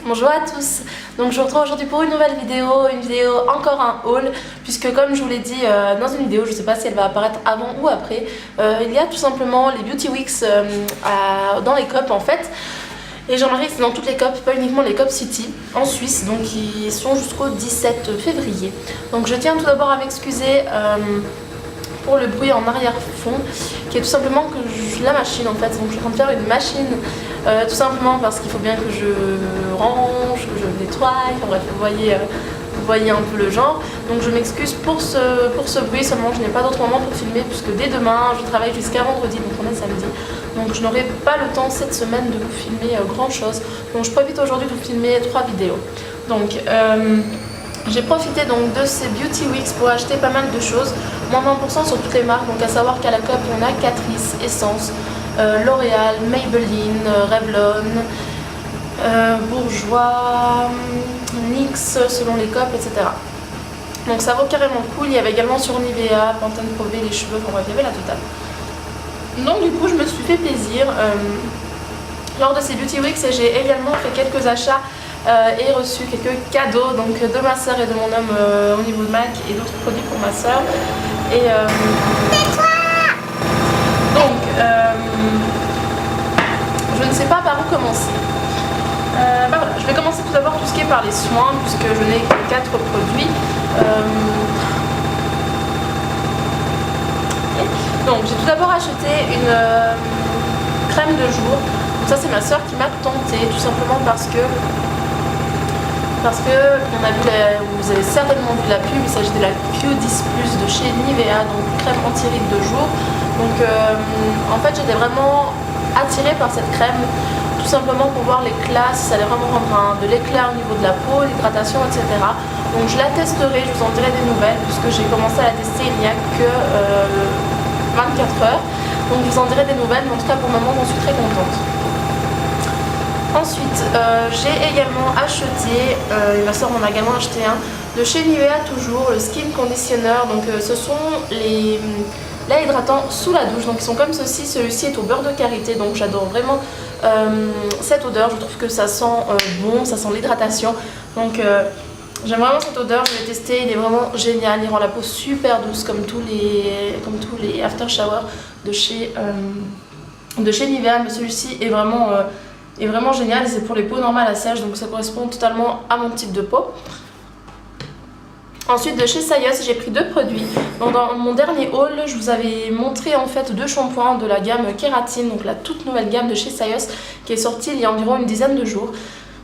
Bonjour à tous, donc je vous retrouve aujourd'hui pour une nouvelle vidéo, encore un haul, puisque comme je vous l'ai dit dans une vidéo, je ne sais pas si elle va apparaître avant ou après, il y a tout simplement les Beauty Weeks dans les COP en fait, et j'en arrive dans toutes les COP, pas uniquement les COP City en Suisse, donc ils sont jusqu'au 17 février. Donc je tiens tout d'abord à m'excuser pour le bruit en arrière-fond, qui est tout simplement que la machine en fait, donc je suis en train de faire une machine tout simplement parce qu'il faut bien que je range, que je nettoie, enfin bref, vous voyez un peu le genre. Donc je m'excuse pour ce bruit, seulement je n'ai pas d'autre moment pour filmer puisque dès demain je travaille jusqu'à vendredi, donc on est samedi. Donc je n'aurai pas le temps cette semaine de vous filmer grand chose. Donc je profite aujourd'hui de vous filmer 3 vidéos. Donc j'ai profité donc de ces Beauty Weeks pour acheter pas mal de choses, moins 20% sur toutes les marques, donc à savoir qu'à la COP on a Catrice, Essence, L'Oréal, Maybelline, Revlon, Bourjois, NYX selon les COP, etc. Donc ça vaut carrément le coup. Il y avait également sur Nivea, Pantene Pro V, les cheveux, enfin bref, il y avait la totale. Donc du coup je me suis fait plaisir lors de ces Beauty Weeks et j'ai également fait quelques achats et reçu quelques cadeaux donc de ma soeur et de mon homme au niveau de MAC et d'autres produits pour ma soeur. Et je ne sais pas par où commencer. Voilà, je vais commencer tout d'abord tout ce qui est par les soins puisque je n'ai que 4 produits. Donc j'ai tout d'abord acheté une crème de jour. Donc ça c'est ma soeur qui m'a tentée tout simplement parce que on a vu vous avez certainement vu la pub, il s'agit de la Q10 Plus de chez Nivea, donc crème anti-rides de jour. Donc en fait j'étais vraiment attirée par cette crème, tout simplement pour voir l'éclat, si ça allait vraiment rendre de l'éclat au niveau de la peau, l'hydratation, etc. Donc je la testerai, je vous en dirai des nouvelles, puisque j'ai commencé à la tester il n'y a que 24 heures. Donc je vous en dirai des nouvelles, mais en tout cas pour le moment j'en suis très contente. Ensuite, j'ai également acheté, et ma soeur m'en a également acheté un, de chez Nivea toujours, le Skin Conditioner. Donc ce sont les lait hydratants sous la douche, donc ils sont comme ceci. Celui-ci est au beurre de karité, donc j'adore vraiment cette odeur. Je trouve que ça sent bon, ça sent l'hydratation. Donc j'aime vraiment cette odeur, je l'ai testé, il est vraiment génial, il rend la peau super douce comme tous les after shower de chez Nivea, mais celui-ci est vraiment génial. C'est pour les peaux normales à sèche, donc ça correspond totalement à mon type de peau. Ensuite de chez Sayos, j'ai pris 2 produits. Donc dans mon dernier haul, je vous avais montré en fait 2 shampoings de la gamme Kératine, donc la toute nouvelle gamme de chez Sayos qui est sortie il y a environ une dizaine de jours.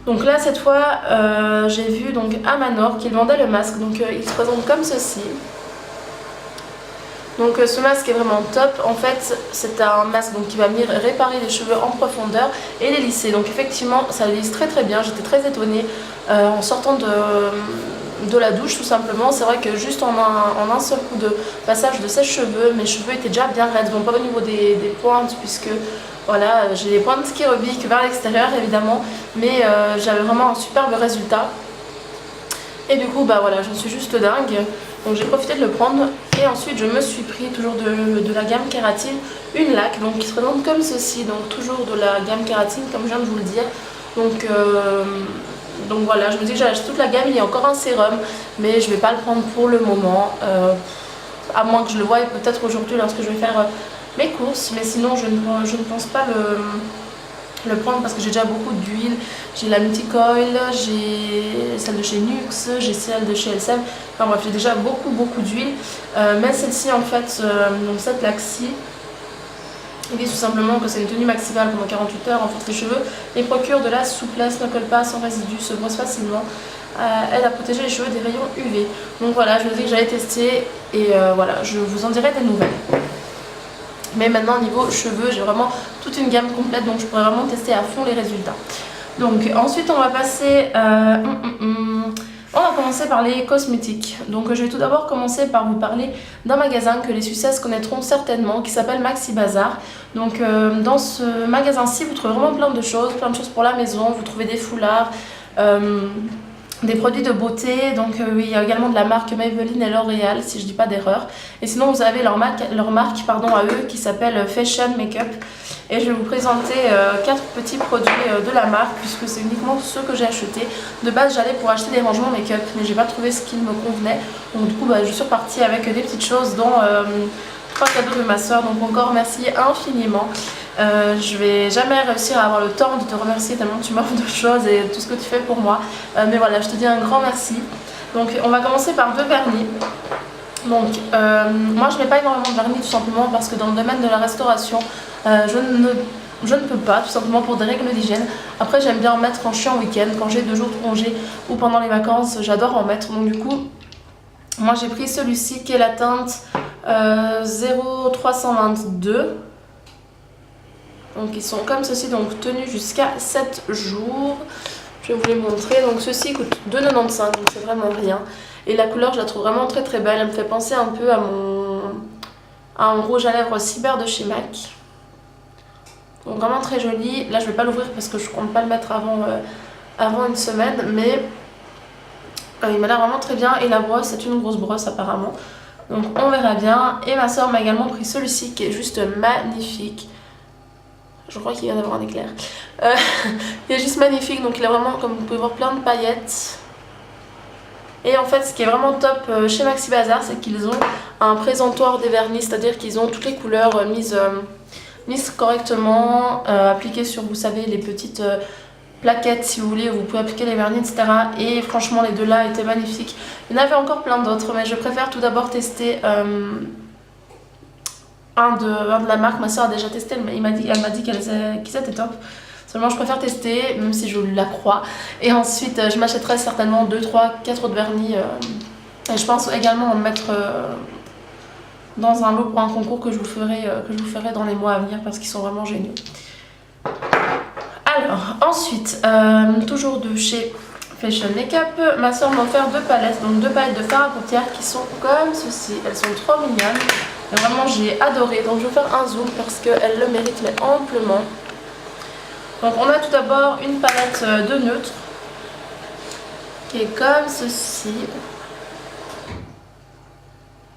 Donc là cette fois j'ai vu donc à Manor qu'il vendait le masque, donc il se présente comme ceci. Donc ce masque est vraiment top. En fait c'est un masque donc, qui va venir réparer les cheveux en profondeur et les lisser. Donc effectivement ça les lisse très bien, j'étais très étonnée en sortant de la douche tout simplement. C'est vrai que juste en un seul coup de passage de sèche-cheveux, mes cheveux étaient déjà bien raides, bon pas au niveau des pointes puisque voilà, j'ai des pointes qui rebiquent vers l'extérieur évidemment, mais j'avais vraiment un superbe résultat. Et du coup bah voilà, j'en suis juste dingue. Donc j'ai profité de le prendre et ensuite je me suis pris toujours de la gamme Kératine une laque donc qui se présente comme ceci, donc toujours de la gamme Kératine comme je viens de vous le dire. Donc voilà, je me dis que j'achète toute la gamme, il y a encore un sérum mais je vais pas le prendre pour le moment, à moins que je le voie peut-être aujourd'hui lorsque je vais faire mes courses, mais sinon je ne pense pas le prendre parce que j'ai déjà beaucoup d'huile. J'ai la Mythic Oil, j'ai celle de chez Nuxe, j'ai celle de chez LCM, enfin bref j'ai déjà beaucoup d'huile, mais celle-ci en fait, donc cette laxi, il dit tout simplement que c'est une tenue maximale pendant 48 heures, renforce les cheveux et procure de la souplesse, ne colle pas sans résidus, se brosse facilement, aide à protéger les cheveux des rayons UV. Donc voilà, je me dis que j'allais tester et voilà, je vous en dirai des nouvelles. Mais maintenant niveau cheveux j'ai vraiment toute une gamme complète, donc je pourrais vraiment tester à fond les résultats. Donc ensuite on va passer on va commencer par les cosmétiques. Donc je vais tout d'abord commencer par vous parler d'un magasin que les Suissesses connaîtront certainement qui s'appelle Maxi Bazar. Donc dans ce magasin-ci vous trouvez vraiment plein de choses pour la maison. Vous trouvez des foulards, des produits de beauté, donc oui, il y a également de la marque Maybelline et L'Oréal si je dis pas d'erreur. Et sinon vous avez leur marque à eux qui s'appelle Fashion Makeup et je vais vous présenter 4 petits produits de la marque puisque c'est uniquement ceux que j'ai achetés. De base j'allais pour acheter des rangements make-up mais j'ai pas trouvé ce qui me convenait, donc du coup je suis repartie avec des petites choses dont 3 cadeaux de ma soeur, donc encore merci infiniment. Je vais jamais réussir à avoir le temps de te remercier tellement tu m'offres de choses et tout ce que tu fais pour moi, mais voilà, je te dis un grand merci. Donc on va commencer par 2 vernis. Donc moi je mets pas énormément de vernis tout simplement parce que dans le domaine de la restauration je ne peux pas, tout simplement pour des règles d'hygiène. Après j'aime bien en mettre quand je suis en week-end, quand j'ai 2 jours de congé ou pendant les vacances, j'adore en mettre. Donc du coup moi j'ai pris celui-ci qui est la teinte 0322. Donc ils sont comme ceci, donc tenus jusqu'à 7 jours. Je vais vous les montrer. Donc ceci coûte 2,95, donc c'est vraiment rien. Et la couleur je la trouve vraiment très très belle. Elle me fait penser un peu à un rouge à lèvres cyber de chez MAC. Donc vraiment très joli. Là je vais pas l'ouvrir parce que je compte pas le mettre avant une semaine. Mais il m'a l'air vraiment très bien. Et la brosse, c'est une grosse brosse apparemment. Donc on verra bien. Et ma soeur m'a également pris celui-ci qui est juste magnifique. Je crois qu'il vient d'avoir un éclair. Il est juste magnifique, donc il a vraiment, comme vous pouvez voir, plein de paillettes. Et en fait, ce qui est vraiment top chez Maxi Bazar, c'est qu'ils ont un présentoir des vernis, c'est-à-dire qu'ils ont toutes les couleurs mises correctement, appliquées sur, vous savez, les petites plaquettes si vous voulez, où vous pouvez appliquer les vernis, etc. Et franchement, les deux là étaient magnifiques. Il y en avait encore plein d'autres, mais je préfère tout d'abord tester un de la marque. Ma soeur a déjà testé, elle m'a dit qu'ils étaient top. Seulement je préfère tester, même si je la crois. Et ensuite je m'achèterai certainement 2, 3, 4 autres vernis. Et je pense également en mettre dans un lot pour un concours que je vous ferai dans les mois à venir parce qu'ils sont vraiment géniaux. Alors ensuite, toujours de chez Fashion Makeup, ma soeur m'a offert 2 palettes. Donc 2 palettes de fard à paupières qui sont comme ceci. Elles sont trop mignonnes. Et vraiment j'ai adoré. Donc je vais faire un zoom parce qu'elle le mérite mais amplement. Donc on a tout d'abord une palette de neutre qui est comme ceci.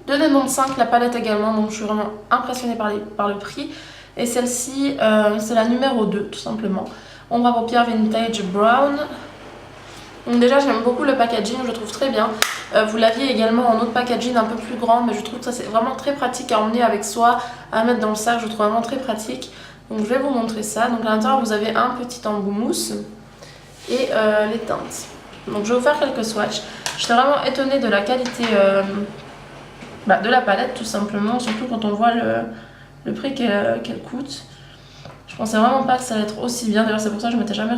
2,95 la palette également, donc je suis vraiment impressionnée par le prix. Et celle-ci c'est la numéro 2 tout simplement. Ombre à paupières vintage brown. Donc déjà j'aime beaucoup le packaging, je le trouve très bien. Vous l'aviez également en autre packaging un peu plus grand, mais je trouve que ça c'est vraiment très pratique à emmener avec soi, à mettre dans le sac, je trouve vraiment très pratique. Donc je vais vous montrer ça. Donc à l'intérieur vous avez un petit embout mousse et les teintes. Donc je vais vous faire quelques swatchs. J'étais vraiment étonnée de la qualité de la palette tout simplement, surtout quand on voit le prix qu'elle coûte. Je pensais vraiment pas que ça allait être aussi bien, d'ailleurs c'est pour ça que je m'étais jamais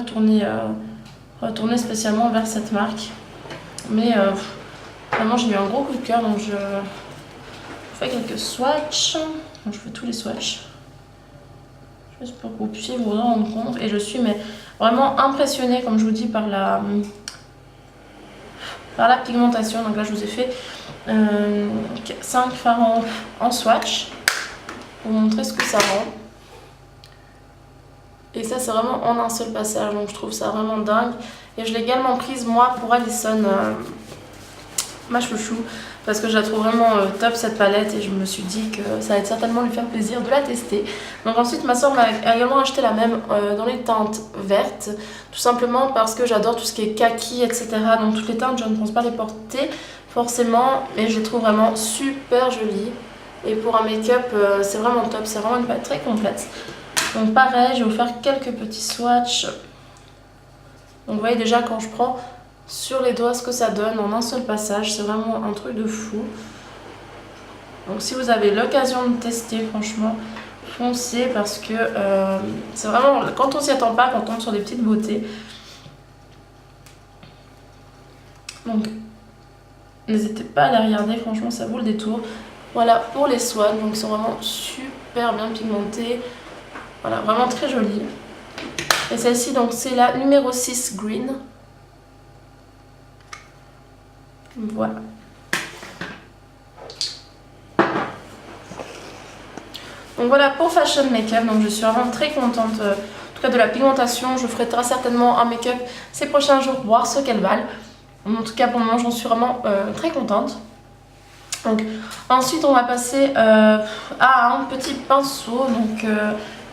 retournée spécialement vers cette marque. Mais vraiment j'ai eu un gros coup de cœur, donc je fais quelques swatchs. Donc, je fais tous les swatchs. Juste pour que vous puissiez vous en rendre compte. Et je suis vraiment impressionnée, comme je vous dis, par la pigmentation. Donc là, je vous ai fait 5 fards en swatch pour vous montrer ce que ça rend. Et ça, c'est vraiment en un seul passage. Donc je trouve ça vraiment dingue. Et je l'ai également prise, moi, pour Alison, ma chouchou. Parce que je la trouve vraiment top cette palette et je me suis dit que ça allait certainement lui faire plaisir de la tester. Donc ensuite ma soeur m'a également acheté la même dans les teintes vertes. Tout simplement parce que j'adore tout ce qui est kaki, etc. Donc toutes les teintes je ne pense pas les porter forcément. Mais je les trouve vraiment super jolies. Et pour un make-up c'est vraiment top, c'est vraiment une palette très complète. Donc pareil, je vais vous faire quelques petits swatchs. Donc vous voyez déjà quand je prends sur les doigts ce que ça donne en un seul passage, c'est vraiment un truc de fou. Donc si vous avez l'occasion de tester, franchement foncez parce que c'est vraiment, quand on s'y attend pas, quand on tombe sur des petites beautés. Donc n'hésitez pas à les regarder, franchement ça vaut le détour. Voilà pour les swatchs, donc ils sont vraiment super bien pigmentés. Voilà, vraiment très jolie. Et celle-ci donc c'est la numéro 6 green. Voilà. Donc voilà pour Fashion Makeup. Donc je suis vraiment très contente en tout cas de la pigmentation. Je ferai très certainement un make-up ces prochains jours pour voir ce qu'elles valent. En tout cas pour le moment j'en suis vraiment très contente. Donc ensuite on va passer à un petit pinceau donc,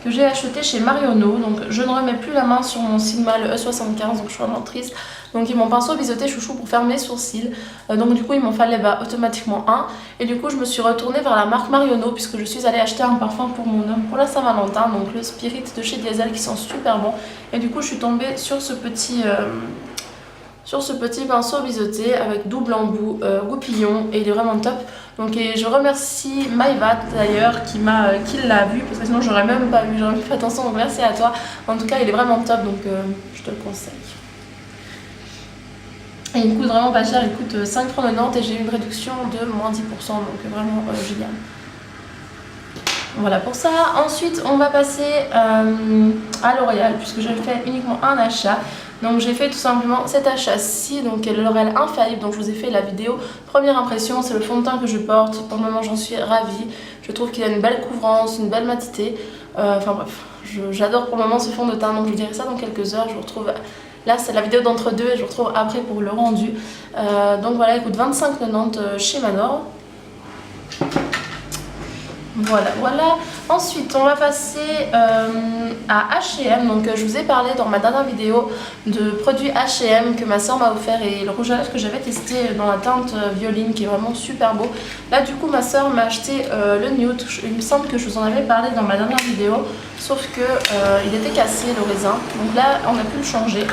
que j'ai acheté chez Marionneau. Donc je ne remets plus la main sur mon Sigma le E75, donc je suis vraiment triste. Donc ils m'ont pinceau biseauté chouchou pour faire mes sourcils. Donc du coup il m'en fallait automatiquement un. Et du coup je me suis retournée vers la marque Marionneau puisque je suis allée acheter un parfum pour mon homme pour la Saint-Valentin. Donc le Spirit de chez Diesel qui sent super bon. Et du coup je suis tombée sur ce petit pinceau biseauté avec double embout goupillon et il est vraiment top. Donc et je remercie Maïvat d'ailleurs qui l'a vu parce que sinon j'aurais même pas vu, j'aurais fait attention, donc merci à toi. En tout cas il est vraiment top donc je te le conseille. Et il coûte vraiment pas cher, il coûte 5,90 € et j'ai eu une réduction de moins 10%, donc vraiment génial. Voilà pour ça. Ensuite on va passer à L'Oréal puisque j'ai fait uniquement un achat. Donc j'ai fait tout simplement cet achat-ci, donc le L'Oréal Infaillible, donc je vous ai fait la vidéo première impression, c'est le fond de teint que je porte, pour le moment j'en suis ravie, je trouve qu'il a une belle couvrance, une belle matité, enfin bref, j'adore pour le moment ce fond de teint, donc je vous dirai ça dans quelques heures, je vous retrouve, là c'est la vidéo d'entre-deux et je vous retrouve après pour le rendu, donc voilà, il coûte 25,90 € chez Manor. Voilà. Ensuite, on va passer à H&M. Donc, je vous ai parlé dans ma dernière vidéo de produits H&M que ma soeur m'a offert et le rouge à lèvres que j'avais testé dans la teinte violine qui est vraiment super beau. Là, du coup, ma soeur m'a acheté le nude. Il me semble que je vous en avais parlé dans ma dernière vidéo, sauf que il était cassé le raisin. Donc là, on a pu le changer.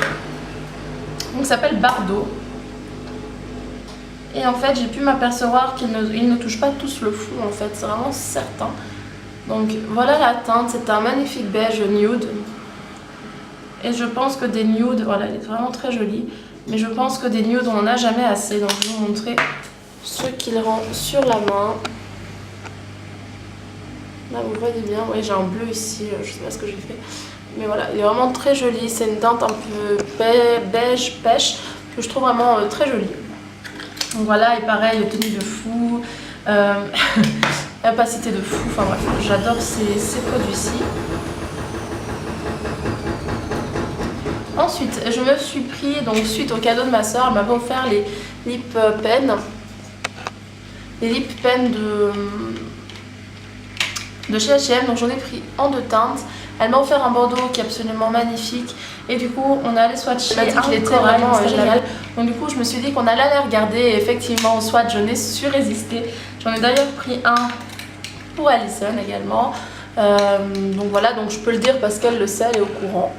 Donc, ça s'appelle Bardot. Et en fait j'ai pu m'apercevoir qu'il ne touche pas tous le fond en fait, c'est vraiment certain. Donc voilà la teinte, c'est un magnifique beige nude. Et je pense que des nudes, voilà, elle est vraiment très jolie. Mais je pense que des nudes on n'en a jamais assez, donc je vais vous montrer ce qu'il rend sur la main. Là vous voyez bien, oui j'ai un bleu ici, je sais pas ce que j'ai fait. Mais voilà, il est vraiment très joli, c'est une teinte un peu beige pêche que je trouve vraiment très jolie. Donc voilà, et pareil, tenue de fou, opacité de fou, enfin bref, j'adore ces produits-ci. Ensuite, je me suis pris, donc suite au cadeau de ma soeur, elle m'avait offert les lip pens. Les lip pens de chez H&M, donc j'en ai pris en deux teintes. Elle m'a offert un bordeaux qui est absolument magnifique. Et du coup, on est allé swatcher. Elle m'a dit qu'il était vraiment génial. Donc du coup, je me suis dit qu'on allait aller regarder. Et effectivement, au swatch, je n'ai su résister. J'en ai d'ailleurs pris un pour Alison également. Donc voilà, donc je peux le dire parce qu'elle le sait, elle est au courant.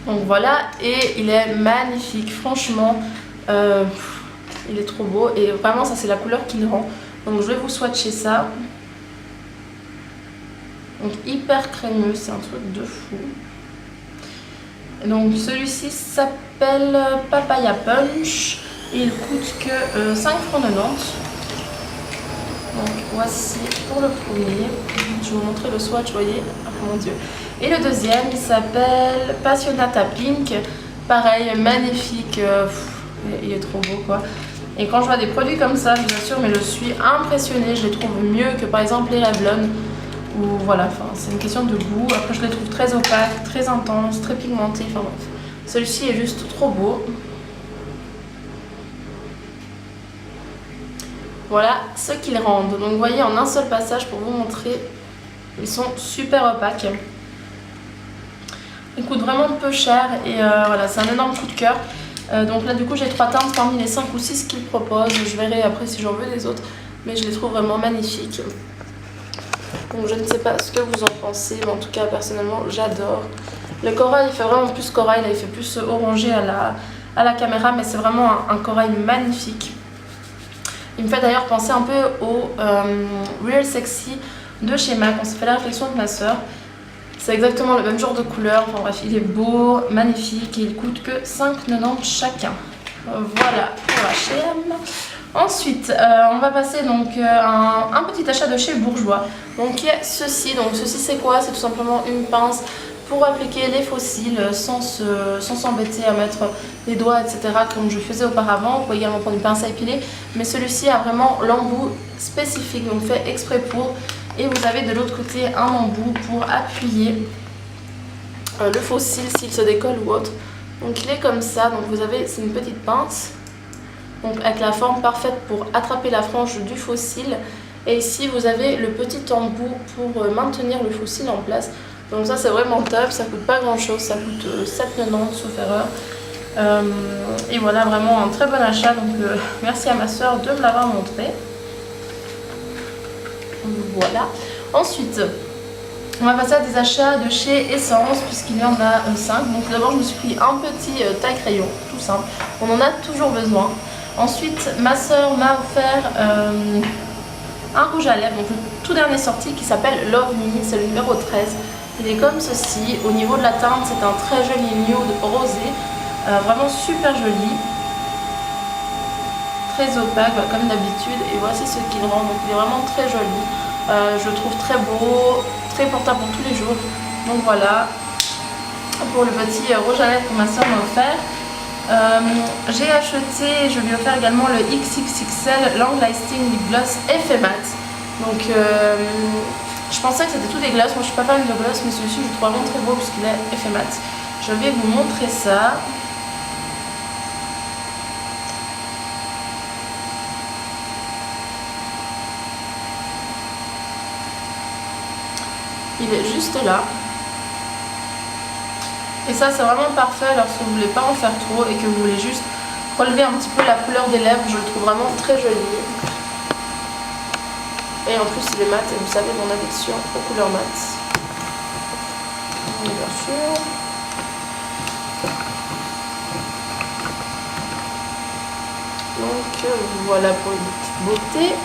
Donc voilà, et il est magnifique. Franchement, il est trop beau. Et vraiment, ça c'est la couleur qu'il rend. Donc je vais vous swatcher ça. Donc hyper crémeux, c'est un truc de fou. Donc celui-ci s'appelle Papaya Punch et il coûte que 5,90 €. Donc voici pour le premier. Je vais vous montrer le swatch, vous voyez. Oh mon dieu. Et le deuxième, il s'appelle Passionata Pink. Pareil, magnifique. Il est trop beau quoi. Et quand je vois des produits comme ça, je vous assure, mais je suis impressionnée. Je les trouve mieux que par exemple les Revlon. Ou voilà, enfin, c'est une question de goût. Après je les trouve très opaques, très intenses, très pigmentés, enfin bref. Celui-ci est juste trop beau. Voilà ce qu'ils rendent. Donc vous voyez en un seul passage pour vous montrer, ils sont super opaques. Ils coûtent vraiment peu cher et voilà, c'est un énorme coup de cœur. Donc là du coup j'ai 3 teintes parmi les 5 ou 6 qu'ils proposent. Je verrai après si j'en veux des autres, mais je les trouve vraiment magnifiques. Donc je ne sais pas ce que vous en pensez, mais en tout cas personnellement j'adore. Le corail il fait vraiment plus corail, là il fait plus orangé à la caméra, mais c'est vraiment un corail magnifique. Il me fait d'ailleurs penser un peu au Real Sexy de chez MAC. On s'est fait la réflexion avec ma soeur. C'est exactement le même genre de couleur, enfin bref il est beau, magnifique et il coûte que 5,90 € chacun. Voilà pour H&M. Ensuite, on va passer donc un petit achat de chez Bourjois. Donc qui est ceci. Donc ceci c'est quoi? C'est tout simplement une pince pour appliquer les fossiles sans s'embêter à mettre les doigts etc. comme je faisais auparavant. Vous pouvez également prendre une pince à épiler, mais celui-ci a vraiment l'embout spécifique, donc fait exprès pour. Et vous avez de l'autre côté un embout pour appuyer le fossile s'il se décolle ou autre. Donc il est comme ça. Donc vous avez, c'est une petite pince. Donc avec la forme parfaite pour attraper la frange du fossile. Et ici vous avez le petit embout pour maintenir le fossile en place. Donc ça c'est vraiment top, ça coûte pas grand chose, ça coûte 7,90 sauf erreur. Et voilà, vraiment un très bon achat, donc merci à ma soeur de me l'avoir montré. Voilà. Ensuite, on va passer à des achats de chez Essence, puisqu'il y en a 5. Donc d'abord je me suis pris un petit taille crayon, tout simple. On en a toujours besoin. Ensuite, ma soeur m'a offert un rouge à lèvres, donc le tout dernier sorti qui s'appelle Love Me, c'est le numéro 13. Il est comme ceci. Au niveau de la teinte, c'est un très joli nude rosé, vraiment super joli. Très opaque comme d'habitude, et voici ce qu'il rend, donc il est vraiment très joli, je le trouve très beau, très portable pour tous les jours. Donc voilà pour le petit rouge à lèvres que ma soeur m'a offert. J'ai acheté, je lui ai offert également le XXXL Long Lasting Lip Gloss Effet Mat. Donc je pensais que c'était tout des glosses, moi je suis pas fan de gloss, mais celui-ci je le trouve vraiment très beau puisqu'il est effet mat. Je vais vous montrer ça. Il est juste là. Et ça c'est vraiment parfait lorsque vous ne voulez pas en faire trop et que vous voulez juste relever un petit peu la couleur des lèvres. Je le trouve vraiment très joli. Et en plus il est mat, et vous savez mon addiction aux couleurs mat. Bien sûr. Donc voilà pour une petite beauté.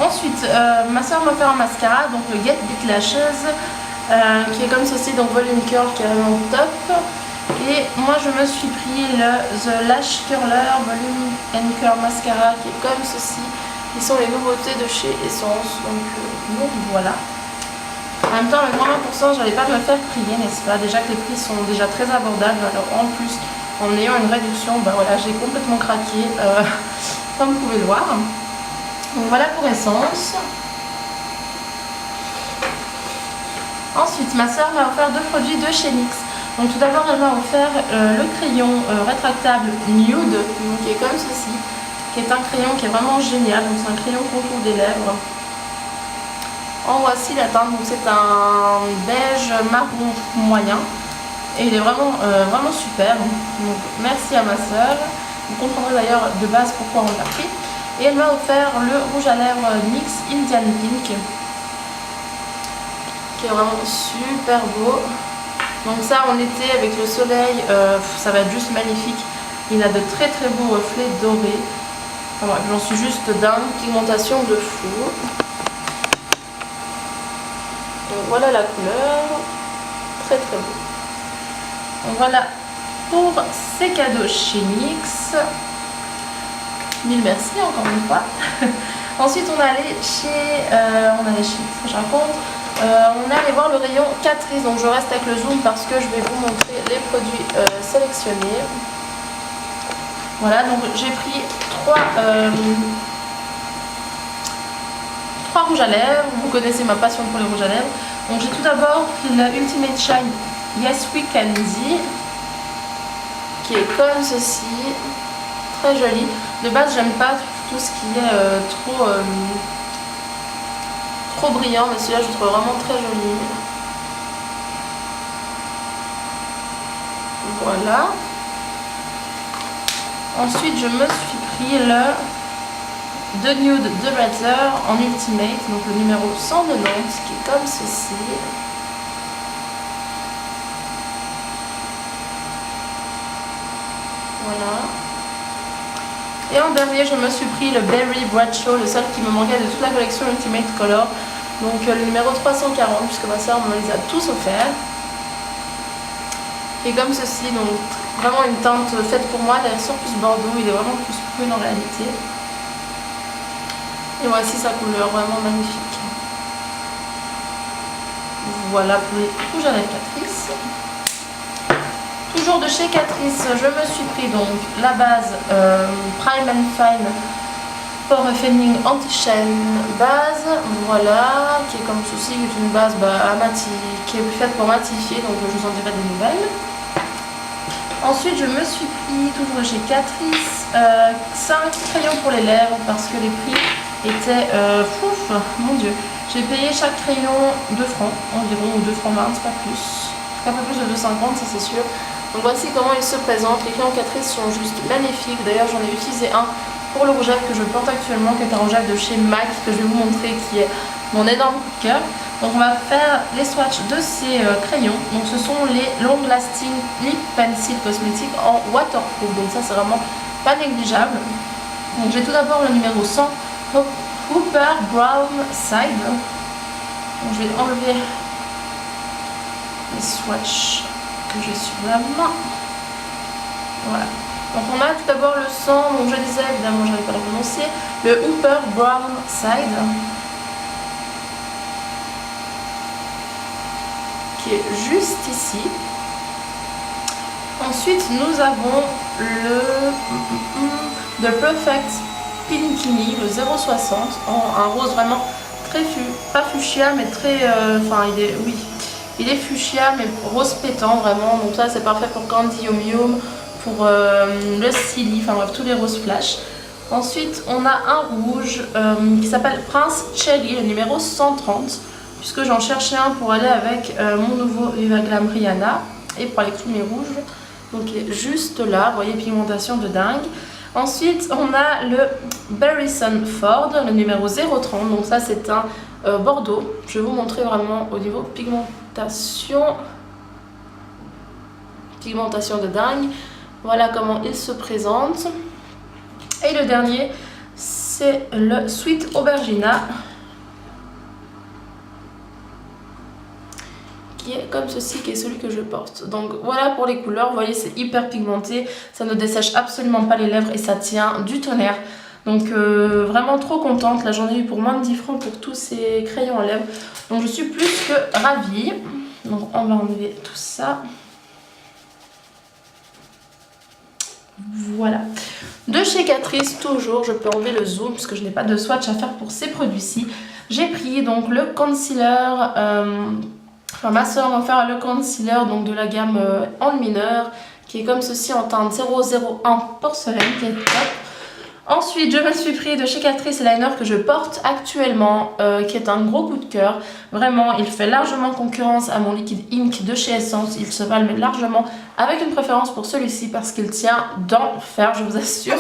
Ensuite, ma soeur m'a fait un mascara, donc le Get Big Lashes, qui est comme ceci, donc volume curl qui est vraiment top. Et moi je me suis pris le The Lash Curler Volume and Curl Mascara qui est comme ceci. Ils sont les nouveautés de chez Essence, donc voilà. En même temps avec moins 20% j'allais pas me le faire prier, n'est-ce pas? Déjà que les prix sont déjà très abordables, alors en plus en ayant une réduction, bah voilà, j'ai complètement craqué, comme vous pouvez le voir. Donc voilà pour Essence. Ensuite ma soeur m'a offert 2 produits de chez NYX. Donc tout d'abord elle m'a offert le crayon rétractable Nude, donc, qui est comme ceci, qui est un crayon qui est vraiment génial, donc c'est un crayon contour des lèvres. En voici la teinte, donc c'est un beige marron moyen et il est vraiment, vraiment super, donc merci à ma soeur. Vous comprendrez d'ailleurs de base pourquoi on l'a pris. Et elle m'a offert le rouge à lèvres NYX Indian Pink, qui est vraiment super beau. Donc ça en été avec le soleil, ça va être juste magnifique. Il a de très très beaux reflets dorés. Enfin, bref, j'en suis juste dingue, pigmentation de fou. Donc voilà la couleur, très très beau. Donc voilà pour ces cadeaux chez NYX. Mille merci encore une fois. Ensuite on est allé chez, je raconte. On est allé voir le rayon Catrice, donc je reste avec le zoom parce que je vais vous montrer les produits sélectionnés. Voilà, donc j'ai pris 3 rouges à lèvres. Vous connaissez ma passion pour les rouges à lèvres. Donc j'ai tout d'abord pris le Ultimate Shine Yes We Candy, qui est comme ceci, très joli. De base j'aime pas tout ce qui est trop brillant, mais celui-là je le trouve vraiment très joli. Voilà. Ensuite je me suis pris le The Nude de Razer en Ultimate, donc le numéro 190, qui est comme ceci. Voilà. Et en dernier, je me suis pris le Berry Bradshaw, le seul qui me manquait de toute la collection Ultimate Color. Donc le numéro 340, puisque ma soeur me les a tous offerts. Et comme ceci, donc vraiment une teinte faite pour moi, la version plus Bordeaux, il est vraiment plus prune en réalité. Et voici sa couleur, vraiment magnifique. Voilà pour les rouges à lèvres Catrice. Toujours de chez Catrice, je me suis pris donc la base Prime and Fine Pore Effacing Anti-Shine base, voilà, qui est comme ceci, qui est une base qui est faite pour matifier, donc je vous en dirai des nouvelles. Ensuite, je me suis pris, toujours chez Catrice, 5 crayons pour les lèvres parce que les prix étaient fouf, mon dieu. J'ai payé chaque crayon 2 francs environ, ou 2 francs 20, c'est pas plus. Un peu plus de 2,50, ça c'est sûr. Donc voici comment ils se présentent. Les crayons Catrice sont juste magnifiques. D'ailleurs, j'en ai utilisé un pour le rouge à lèvres que je porte actuellement, qui est un rouge à lèvres de chez MAC, que je vais vous montrer, qui est mon énorme coup de cœur. Donc on va faire les swatchs de ces crayons. Donc ce sont les Long Lasting Lip Pencil Cosmétiques en waterproof. Donc ça c'est vraiment pas négligeable. Donc j'ai tout d'abord le numéro 100 Hooper Brown Side. Donc je vais enlever les swatchs que j'ai sur la main. Voilà. Donc on a tout d'abord le 100, donc je disais évidemment je n'arrive pas à le prononcer, le Hooper Brown Side, qui est juste ici. Ensuite nous avons le The Perfect Pinkini, le 0,60 en un rose vraiment très pas fuchsia mais très, il est fuchsia mais rose pétant vraiment, donc ça c'est parfait pour Candy Yum Yum, pour le Silly, enfin bref tous les roses flash. Ensuite on a un rouge qui s'appelle Prince Cherry, le numéro 130, puisque j'en cherchais un pour aller avec mon nouveau Viva Glam Rihanna et pour aller avec tous mes rouges. Donc il est juste là, vous voyez, pigmentation de dingue. Ensuite on a le Berryson Ford, le numéro 030, donc ça c'est un bordeaux. Je vais vous montrer vraiment au niveau pigmentation de dingue. Voilà comment il se présente. Et le dernier c'est le Sweet Aubergina, qui est comme ceci, qui est celui que je porte. Donc voilà pour les couleurs, vous voyez c'est hyper pigmenté, ça ne dessèche absolument pas les lèvres et ça tient du tonnerre. Donc vraiment trop contente, là j'en ai eu pour moins de 10 francs pour tous ces crayons à lèvres. Donc je suis plus que ravie. Donc on va enlever tout ça. Voilà. De chez Catrice, toujours, je peux enlever le zoom parce que je n'ai pas de swatch à faire pour ces produits-ci. J'ai pris donc le concealer, enfin ma soeur m'a offert le concealer donc de la gamme enlumineur, qui est comme ceci en teinte 001 porcelaine, qui est top. Ensuite, je me suis pris de chez Catrice l'eyeliner que je porte actuellement, qui est un gros coup de cœur. Vraiment, il fait largement concurrence à mon liquide Ink de chez Essence. Il se valme largement, avec une préférence pour celui-ci parce qu'il tient d'enfer, je vous assure.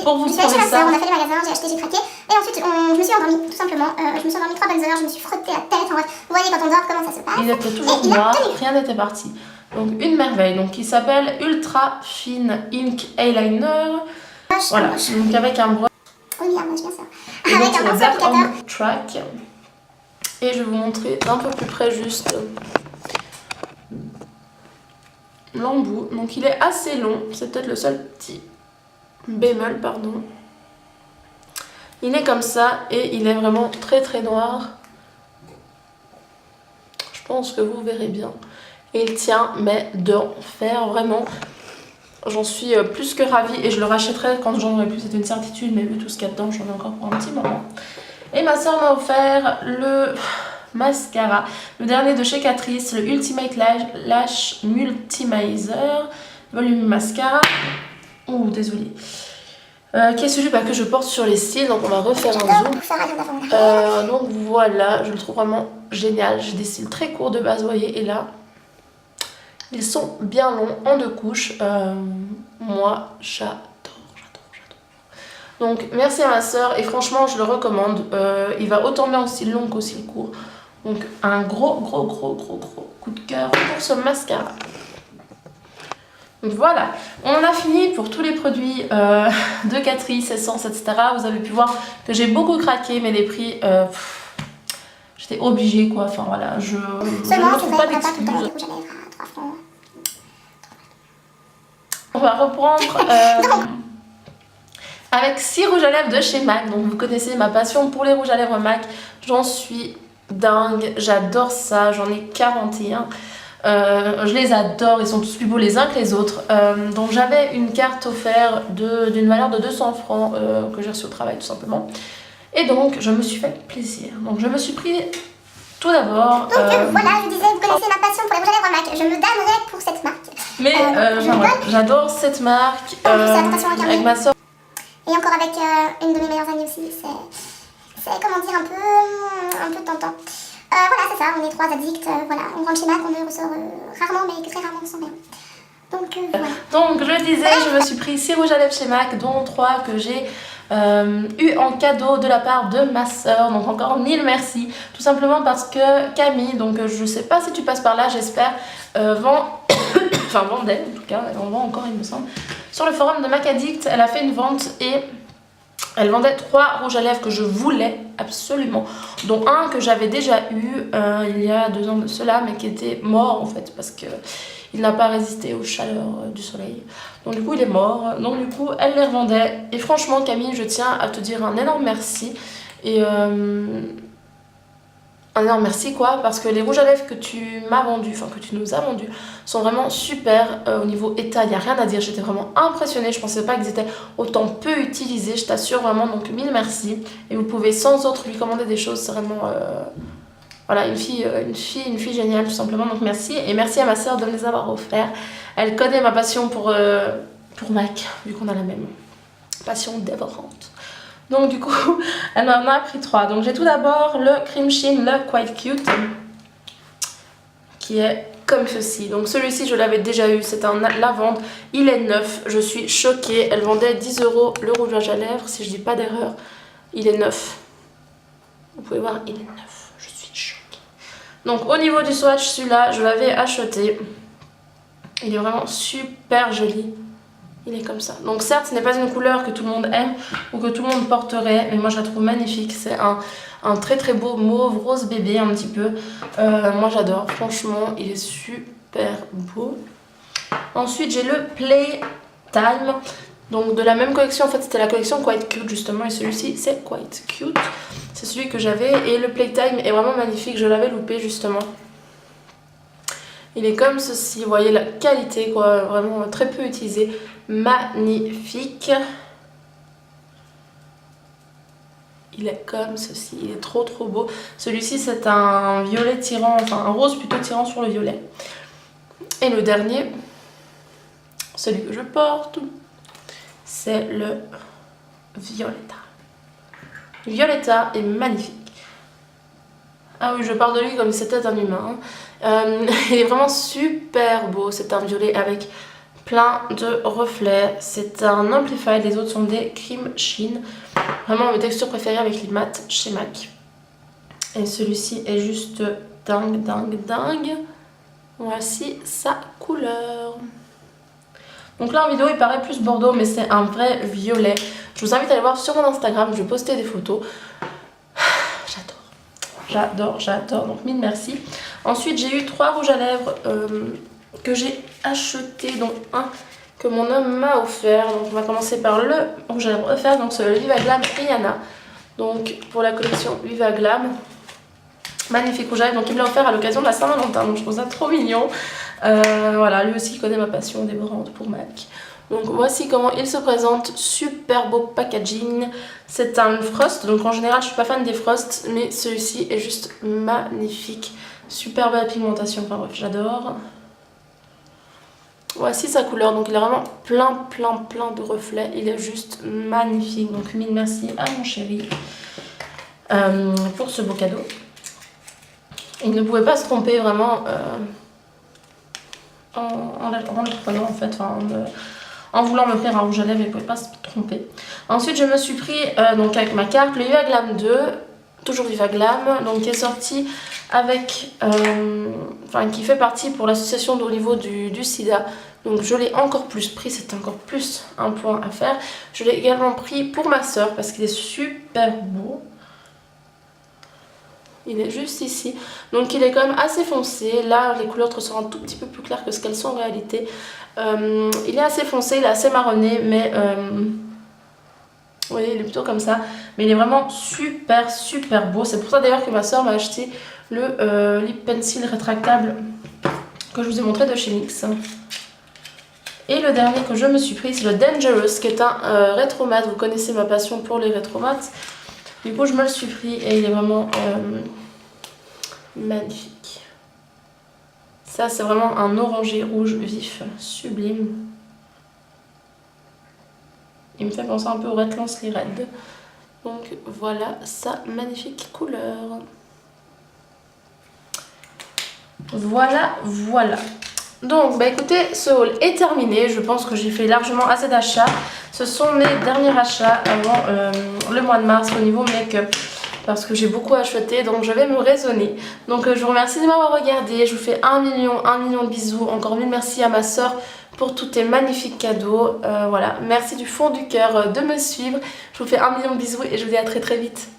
Pour vous prouver ça. On a fait les magasins, j'ai acheté, j'ai craqué. Et ensuite, je me suis endormie, tout simplement. Je me suis endormie 3 bonnes heures, je me suis frottée la tête. Enfin, vous voyez quand on dort comment ça se passe. Il était toujours noir, rien n'était parti. Donc une merveille, donc il s'appelle Ultra Fine Ink Eyeliner. Voilà, donc avec un brosse. Oui, moi je bien ça. Et Avec donc, un le pinceau Black applicateur. on Track. Et je vais vous montrer d'un peu plus près juste l'embout. Donc il est assez long, c'est peut-être le seul petit bémol, pardon. Il est comme ça et il est vraiment très très noir. Je pense que vous verrez bien. Et il tient, mais d'enfer, vraiment. J'en suis plus que ravie et je le rachèterai quand j'en aurai plus, c'est une certitude, mais vu tout ce qu'il y a dedans, j'en ai encore pour un petit moment. Et ma soeur m'a offert le mascara, le dernier de chez Catrice, le Ultimate Lash Multimizer Volume Mascara. Oh, désolée. Qui est celui que je porte sur les cils, donc on va refaire un zoom. Donc voilà, je le trouve vraiment génial. J'ai des cils très courts de base, vous voyez, et là, ils sont bien longs, en 2 couches. Moi, j'adore. Donc, merci à ma soeur. Et franchement, je le recommande. Il va autant bien au cils long qu'au cils court. Donc, un gros coup de cœur pour ce mascara. Donc, voilà. On en a fini pour tous les produits de Catrice, Essence, etc. Vous avez pu voir que j'ai beaucoup craqué, mais les prix... j'étais obligée, quoi. Enfin, voilà. Je ne trouve pas d'excuses. On va reprendre avec 6 rouges à lèvres de chez MAC. Donc vous connaissez ma passion pour les rouges à lèvres MAC. J'en suis dingue, j'adore ça. J'en ai 41. Je les adore, ils sont tous plus beaux les uns que les autres. Donc j'avais une carte offerte d'une valeur de 200 francs que j'ai reçue au travail tout simplement. Et donc je me suis fait plaisir. Donc je me suis pris tout d'abord... Donc voilà, je disais, vous connaissez ma passion pour les rouges à lèvres MAC. Je me damnerais pour cette marque. Mais j'adore cette marque. Avec ma soeur. Et encore avec une de mes meilleures amies aussi, c'est comment dire, un peu tentant. Voilà, c'est ça, on est 3 addicts, voilà, on rentre chez Mac, on ressort rarement, mais très rarement sans rien. Donc voilà. Donc je disais, je me suis pris 6 rouges à lèvres chez Mac, dont 3 que j'ai eu en cadeau de la part de ma soeur. Donc encore 1000 merci. Tout simplement parce que Camille, donc je sais pas si tu passes par là, j'espère, vendait en tout cas, elle en vend encore il me semble. Sur le forum de Mac Addict, elle a fait une vente et elle vendait 3 rouges à lèvres que je voulais absolument, dont un que j'avais déjà eu il y a 2 ans de cela, mais qui était mort en fait parce que il n'a pas résisté aux chaleurs du soleil. Donc du coup il est mort. Donc du coup elle les revendait. Et franchement Camille, je tiens à te dire un énorme merci. Et un énorme merci quoi, parce que les rouges à lèvres que tu m'as vendus, enfin que tu nous as vendus, sont vraiment super au niveau état, il n'y a rien à dire, j'étais vraiment impressionnée, je pensais pas qu'ils étaient autant peu utilisés, je t'assure vraiment, donc 1000 merci. Et vous pouvez sans autre lui commander des choses, c'est vraiment voilà, une fille géniale tout simplement, donc merci. Et merci à ma soeur de me les avoir offerts, elle connaît ma passion pour Mac, vu qu'on a la même passion dévorante. Donc du coup, elle m'en a pris 3. Donc j'ai tout d'abord le Cream Sheen, le Quite Cute, qui est comme ceci. Donc celui-ci, je l'avais déjà eu, c'est un lavande, il est neuf, je suis choquée. Elle vendait 10 € le rouge à lèvres, si je dis pas d'erreur, il est neuf. Vous pouvez voir, il est neuf, je suis choquée. Donc au niveau du swatch, celui-là, je l'avais acheté. Il est vraiment super joli. Il est comme ça. Donc certes, ce n'est pas une couleur que tout le monde aime ou que tout le monde porterait, mais moi je la trouve magnifique. C'est un très très beau mauve rose bébé un petit peu. Moi j'adore, franchement, il est super beau. Ensuite, j'ai le Playtime. Donc de la même collection, en fait c'était la collection Quite Cute justement, et celui-ci c'est Quite Cute. C'est celui que j'avais et le Playtime est vraiment magnifique, je l'avais loupé justement. Il est comme ceci, vous voyez la qualité quoi, vraiment très peu utilisé, magnifique. Il est comme ceci, il est trop trop beau. Celui-ci c'est un violet tirant, enfin un rose plutôt tirant sur le violet. Et le dernier, celui que je porte, c'est le Violetta. Violetta est magnifique. Ah oui, je parle de lui comme si c'était un humain. Il est vraiment super beau. C'est un violet avec plein de reflets. C'est un Amplify. Les autres sont des Cream Sheen. Vraiment mes textures préférées avec les mat chez Mac. Et celui-ci est juste dingue, dingue, dingue. Voici sa couleur. Donc là en vidéo il paraît plus bordeaux, mais c'est un vrai violet. Je vous invite à aller voir sur mon Instagram, je vais poster des photos. J'adore, donc 1000 merci. Ensuite j'ai eu 3 rouges à lèvres que j'ai acheté, donc un que mon homme m'a offert. Donc on va commencer par le rouge à lèvres offert, donc c'est le Viva Glam Rihanna. Donc pour la collection Viva Glam, magnifique rouge à lèvres, donc il me l'a offert à l'occasion de la Saint-Valentin, donc je trouve ça trop mignon. Voilà, lui aussi il connaît ma passion dévorante pour Mac. Donc voici comment il se présente, super beau packaging. C'est un Frost, donc en général je suis pas fan des Frost, mais celui-ci est juste magnifique. Super belle pigmentation, enfin bref, j'adore. Voici sa couleur, donc il a vraiment plein de reflets, il est juste magnifique. Donc 1000 merci à mon chéri pour ce beau cadeau. Il ne pouvait pas se tromper vraiment en le prenant en fait, en voulant m'offrir un rouge à lèvres, il ne pouvait pas se tromper. Ensuite je me suis pris donc avec ma carte le Viva Glam 2, toujours Viva Glam, donc qui est sorti avec, qui fait partie pour l'association au niveau du sida. Donc je l'ai encore plus pris, c'est encore plus un point à faire. Je l'ai également pris pour ma soeur parce qu'il est super beau. Il est juste ici, donc il est quand même assez foncé. Là les couleurs ressortent un tout petit peu plus claires que ce qu'elles sont en réalité. Il est assez foncé, il est assez marronné, mais vous voyez il est plutôt comme ça. Mais il est vraiment super beau. C'est pour ça d'ailleurs que ma soeur m'a acheté le lip pencil rétractable que je vous ai montré de chez NYX. Et le dernier que je me suis pris c'est le Dangerous, qui est un rétro mat. Vous connaissez ma passion pour les rétro mats. Du coup je me le suis pris et il est vraiment magnifique. Ça c'est vraiment un orangé rouge vif, sublime. Il me fait penser un peu au Wet-Lansley Red. Donc voilà sa magnifique couleur. Voilà. Donc bah écoutez, ce haul est terminé. Je pense que j'ai fait largement assez d'achats. Ce sont mes derniers achats avant le mois de mars au niveau make-up. Parce que j'ai beaucoup acheté, donc je vais me raisonner. Donc je vous remercie de m'avoir regardé. Je vous fais 1 million de bisous. Encore mille merci à ma soeur pour tous tes magnifiques cadeaux. Voilà, merci du fond du cœur de me suivre. Je vous fais 1 million de bisous et je vous dis à très vite.